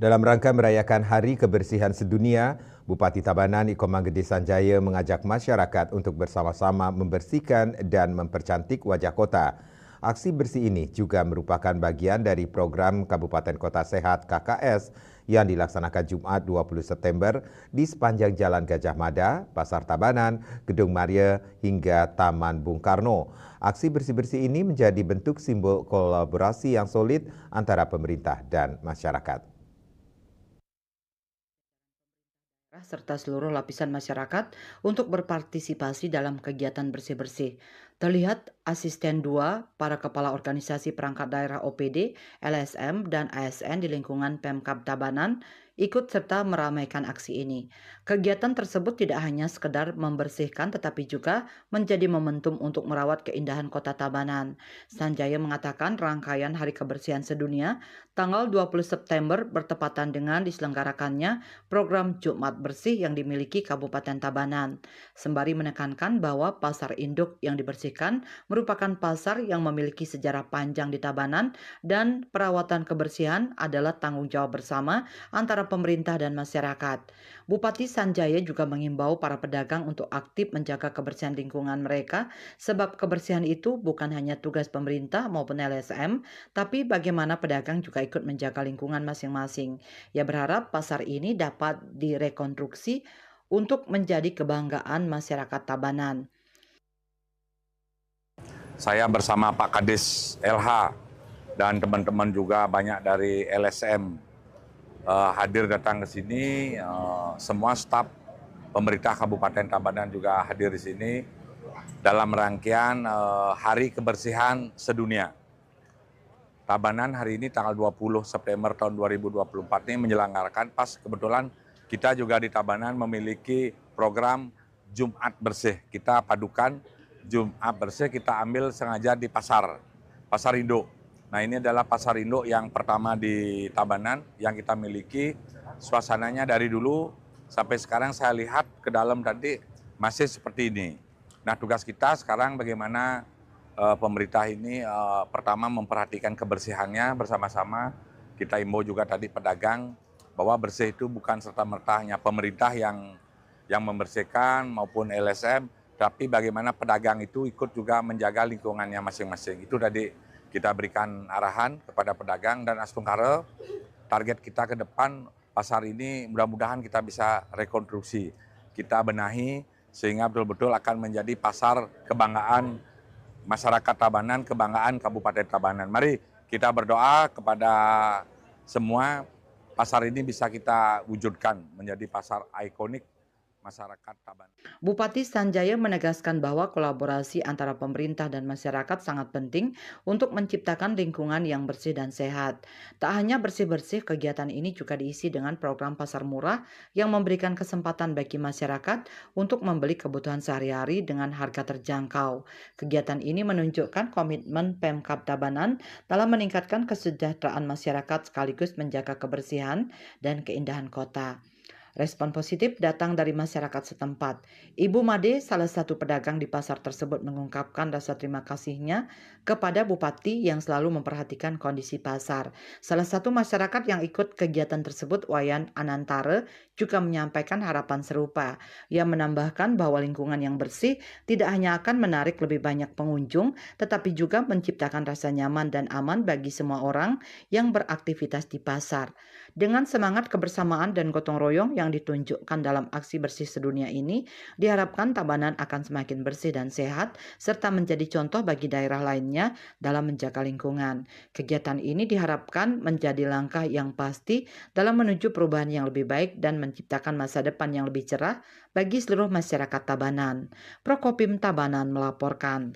Dalam rangka merayakan Hari Kebersihan Sedunia, Bupati Tabanan Iko Manggede Sanjaya mengajak masyarakat untuk bersama-sama membersihkan dan mempercantik wajah kota. Aksi bersih ini juga merupakan bagian dari program Kabupaten Kota Sehat KKS yang dilaksanakan Jumat 20 September di sepanjang Jalan Gajah Mada, Pasar Tabanan, Gedung Maria hingga Taman Bung Karno. Aksi bersih-bersih ini menjadi bentuk simbol kolaborasi yang solid antara pemerintah dan masyarakat. Serta seluruh lapisan masyarakat untuk berpartisipasi dalam kegiatan bersih-bersih. Terlihat asisten 2 para kepala organisasi perangkat daerah OPD, LSM, dan ASN di lingkungan Pemkab Tabanan ikut serta meramaikan aksi ini. Kegiatan tersebut tidak hanya sekedar membersihkan tetapi juga menjadi momentum untuk merawat keindahan kota Tabanan. Sanjaya mengatakan rangkaian Hari Kebersihan Sedunia tanggal 20 September bertepatan dengan diselenggarakannya program Jumat Bersih yang dimiliki Kabupaten Tabanan. Sembari menekankan bahwa pasar induk yang dibersihkan merupakan pasar yang memiliki sejarah panjang di Tabanan dan perawatan kebersihan adalah tanggung jawab bersama antara pemerintah dan masyarakat. Bupati Sanjaya juga mengimbau para pedagang untuk aktif menjaga kebersihan lingkungan mereka sebab kebersihan itu bukan hanya tugas pemerintah maupun LSM, tapi bagaimana pedagang juga ikut menjaga lingkungan masing-masing. Ia berharap pasar ini dapat direkonstruksi untuk menjadi kebanggaan masyarakat Tabanan. Saya bersama Pak Kadis LH dan teman-teman juga banyak dari LSM hadir datang ke sini. Semua staf pemerintah Kabupaten Tabanan juga hadir di sini dalam rangkaian Hari Kebersihan Sedunia. Tabanan hari ini tanggal 20 September tahun 2024 ini menyelenggarakan pas kebetulan kita juga di Tabanan memiliki program Jumat Bersih. Kita padukan Jumat Bersih, kita ambil sengaja di Pasar Induk. Nah, ini adalah Pasar Induk yang pertama di Tabanan yang kita miliki. Suasananya dari dulu sampai sekarang saya lihat ke dalam tadi masih seperti ini. Nah, tugas kita sekarang bagaimana pemerintah ini pertama memperhatikan kebersihannya bersama-sama. Kita imbau juga tadi pedagang bahwa bersih itu bukan serta-merta hanya pemerintah yang membersihkan maupun LSM, tapi bagaimana pedagang itu ikut juga menjaga lingkungannya masing-masing. Itu tadi kita berikan arahan kepada pedagang dan Astungkara. Target kita ke depan pasar ini mudah-mudahan kita bisa rekonstruksi, kita benahi sehingga betul-betul akan menjadi pasar kebanggaan masyarakat Tabanan, kebanggaan Kabupaten Tabanan. Mari kita berdoa kepada semua pasar ini bisa kita wujudkan menjadi pasar ikonik masyarakat Tabanan. Bupati Sanjaya menegaskan bahwa kolaborasi antara pemerintah dan masyarakat sangat penting untuk menciptakan lingkungan yang bersih dan sehat. Tak hanya bersih-bersih, kegiatan ini juga diisi dengan program pasar murah yang memberikan kesempatan bagi masyarakat untuk membeli kebutuhan sehari-hari dengan harga terjangkau. Kegiatan ini menunjukkan komitmen Pemkab Tabanan dalam meningkatkan kesejahteraan masyarakat sekaligus menjaga kebersihan dan keindahan kota. Respon positif datang dari masyarakat setempat. Ibu Made, salah satu pedagang di pasar tersebut, mengungkapkan rasa terima kasihnya kepada Bupati yang selalu memperhatikan kondisi pasar. Salah satu masyarakat yang ikut kegiatan tersebut, Wayan Anantara, juga menyampaikan harapan serupa. Ia menambahkan bahwa lingkungan yang bersih tidak hanya akan menarik lebih banyak pengunjung, tetapi juga menciptakan rasa nyaman dan aman bagi semua orang yang beraktivitas di pasar. Dengan semangat kebersamaan dan gotong royong yang ditunjukkan dalam aksi bersih sedunia ini, diharapkan Tabanan akan semakin bersih dan sehat, serta menjadi contoh bagi daerah lainnya dalam menjaga lingkungan. Kegiatan ini diharapkan menjadi langkah yang pasti dalam menuju perubahan yang lebih baik dan menciptakan masa depan yang lebih cerah bagi seluruh masyarakat Tabanan. Prokopim Tabanan melaporkan.